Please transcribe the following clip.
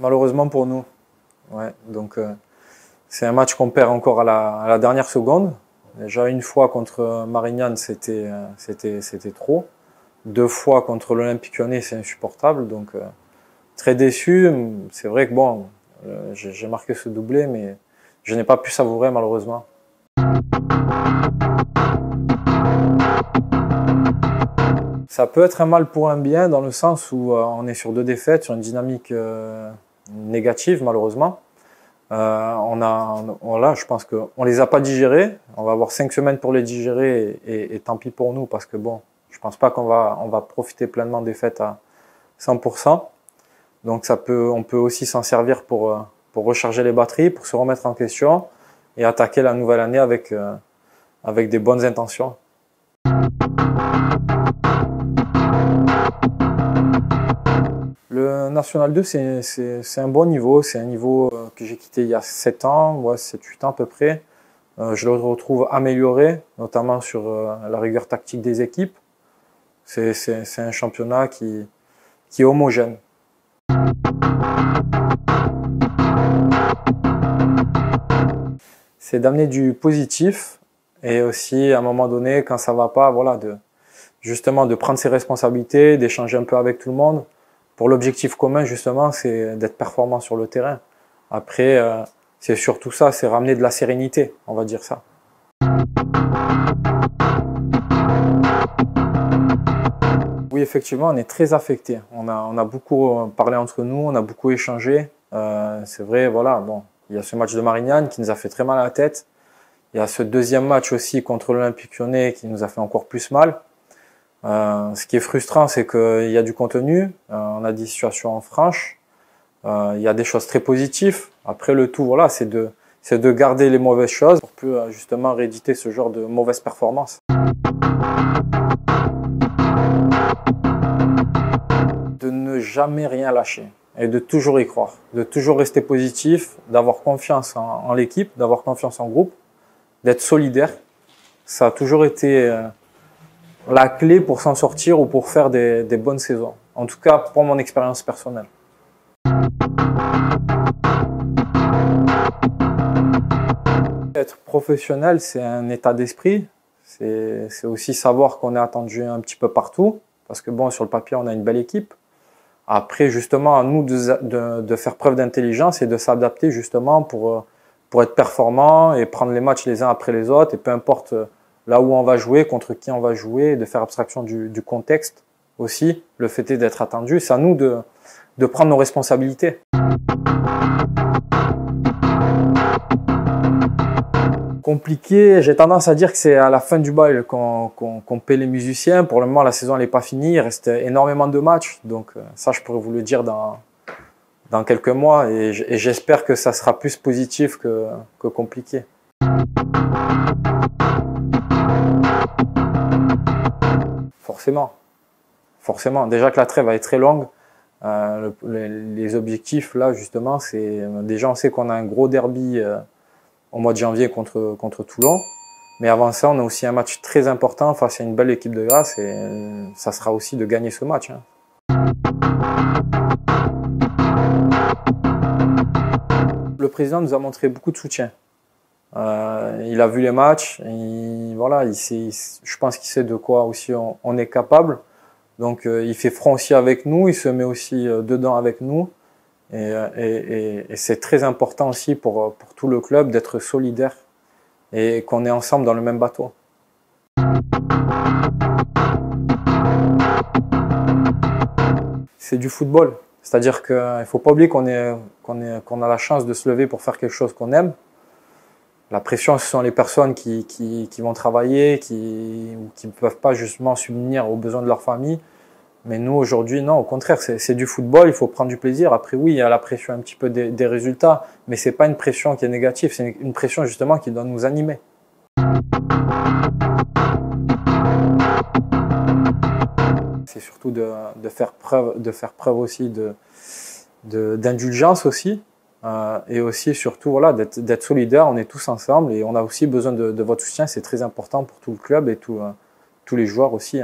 malheureusement pour nous. Ouais, donc c'est un match qu'on perd encore à la dernière seconde. Déjà une fois contre Marignane, c'était trop. 2 fois contre l'Olympique Lyonnais, c'est insupportable. Donc très déçu. C'est vrai que bon, j'ai marqué ce doublé, mais je n'ai pas pu savourer malheureusement. Ça peut être un mal pour un bien dans le sens où on est sur 2 défaites, sur une dynamique négative malheureusement. Là, je pense qu'on les a pas digérés. On va avoir 5 semaines pour les digérer et tant pis pour nous parce que bon, je pense pas qu'on va profiter pleinement des fêtes à 100%. Donc on peut aussi s'en servir pour recharger les batteries, pour se remettre en question et attaquer la nouvelle année avec des bonnes intentions. Le National 2, c'est un bon niveau. C'est un niveau que j'ai quitté il y a 7 ans, ouais, 7-8 ans à peu près. Je le retrouve amélioré, notamment sur la rigueur tactique des équipes. C'est un championnat qui est homogène. C'est d'amener du positif et aussi à un moment donné, quand ça va pas, voilà, justement de prendre ses responsabilités, d'échanger un peu avec tout le monde. Pour l'objectif commun, justement, c'est d'être performant sur le terrain. Après, c'est surtout ça, c'est ramener de la sérénité, on va dire ça. Oui, effectivement, on est très affecté. On a beaucoup parlé entre nous, on a beaucoup échangé. C'est vrai, voilà, bon, il y a ce match de Marignane qui nous a fait très mal à la tête. Il y a ce deuxième match aussi contre l'Olympique Lyonnais qui nous a fait encore plus mal. Ce qui est frustrant, c'est qu'il y a du contenu, on a des situations franches, il y a des choses très positives. Après, le tout, voilà, c'est de garder les mauvaises choses pour plus justement rééditer ce genre de mauvaises performances. De ne jamais rien lâcher et de toujours y croire, de toujours rester positif, d'avoir confiance en l'équipe, d'avoir confiance en groupe, d'être solidaire. Ça a toujours été la clé pour s'en sortir ou pour faire des bonnes saisons. En tout cas, pour mon expérience personnelle. Être professionnel, c'est un état d'esprit. C'est aussi savoir qu'on est attendu un petit peu partout. Parce que bon, sur le papier, on a une belle équipe. Après, justement, à nous de faire preuve d'intelligence et de s'adapter justement pour être performant et prendre les matchs les uns après les autres. Et peu importe là où on va jouer, contre qui on va jouer, de faire abstraction du contexte aussi. Le fait est d'être attendu. C'est à nous de prendre nos responsabilités. Compliqué, j'ai tendance à dire que c'est à la fin du bail qu'on paie les musiciens. Pour le moment, la saison n'est pas finie, il reste énormément de matchs. Donc ça, je pourrais vous le dire dans quelques mois. Et j'espère que ça sera plus positif que compliqué. Forcément. Déjà que la trêve va être très longue. Les objectifs, là, justement, c'est déjà on sait qu'on a un gros derby au mois de janvier contre Toulon. Mais avant ça, on a aussi un match très important face à une belle équipe de Grasse et ça sera aussi de gagner ce match. Le président nous a montré beaucoup de soutien. Il a vu les matchs, voilà, je pense qu'il sait de quoi aussi on est capable. Donc il fait front aussi avec nous, il se met aussi dedans avec nous. Et c'est très important aussi pour tout le club d'être solidaire et qu'on est ensemble dans le même bateau. C'est du football, c'est-à-dire qu'il ne faut pas oublier qu'on a la chance de se lever pour faire quelque chose qu'on aime. La pression, ce sont les personnes qui vont travailler, qui ne peuvent pas justement subvenir aux besoins de leur famille. Mais nous, aujourd'hui, non, au contraire, c'est du football, il faut prendre du plaisir. Après, oui, il y a la pression un petit peu des résultats, mais c'est pas une pression qui est négative, c'est une pression justement qui doit nous animer. C'est surtout de faire preuve aussi d'indulgence aussi, et aussi surtout voilà, d'être solidaire, on est tous ensemble et on a aussi besoin de votre soutien, c'est très important pour tout le club et tous les joueurs aussi.